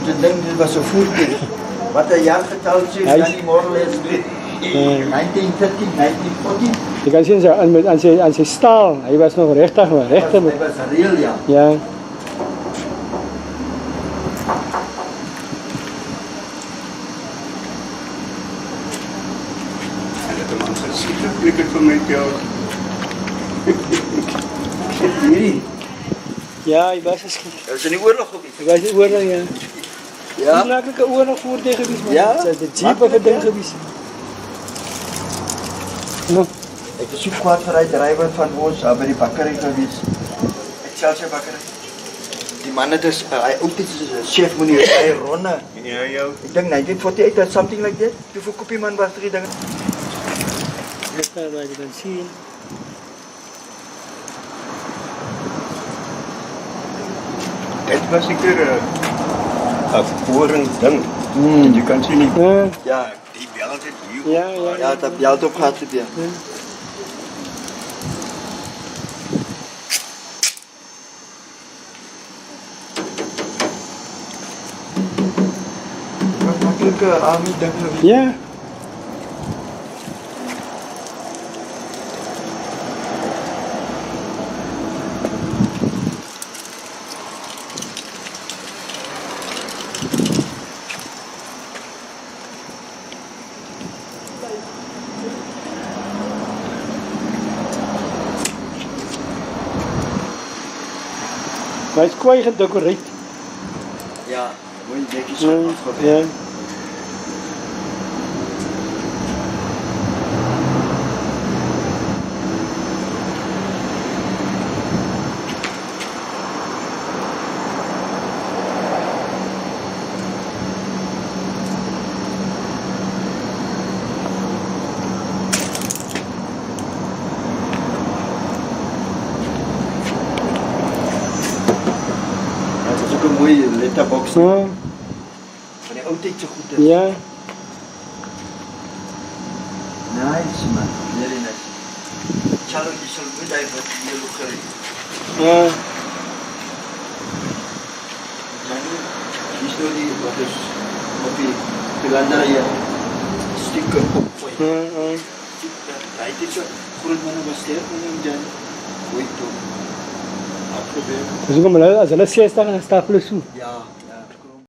te ding, dit was 'n voertuig. Wat 'n jaargetal sê, Hy- dan die model is 1930, 1940. Je kan zien aan zijn staal, hij was nog rechter. Hy was reël, ja. Ja. En het een man gezien, dat klik het van met jou. Hierdie, Ja, hij was eens. is in die oorlog geweest. Hij was in oorlog, ja. Ja. Een makkelijke oorlog voertuig geweest, man. Ja, Het is de jeep of makkelijk, het ding ja. geweest. Nou, Ek is so kwaad vir hy drywer van ons daar by die bakkery gewees. Excelsior bakkery. Die man het is hy ook dit is 'n chef meneer hy ronde. Ja, jou. Ek dink 1948 or something like that. Hoeveel kopie man was drie dinge? dit kan je dan zien. Het was zeker een voering ding. Je kan zien niet. Ja, Ja, Die bel het hier. ja, ja. ja, het heb jou op gehad gebeur. Wat makkelijke army ding geweest. Ja. Maar het is kwijt gedecoreerd. Ja, mooi netjies Ja, gemaakt. ja. Dat is ook een mooie letterbox. Ja. Van die oud tyd so goed is. Ja. Nice man, very nice. Chalo, die sal goed hy wat hier loop gery. Ja. Hier is nou die, wat is, op die landerij, sticker op. Ja, ja. Hy het so groot manne was sterk en dan ooit toe. Afgebeer. Dus als hulle 60 en dan stapelen zo. Ja.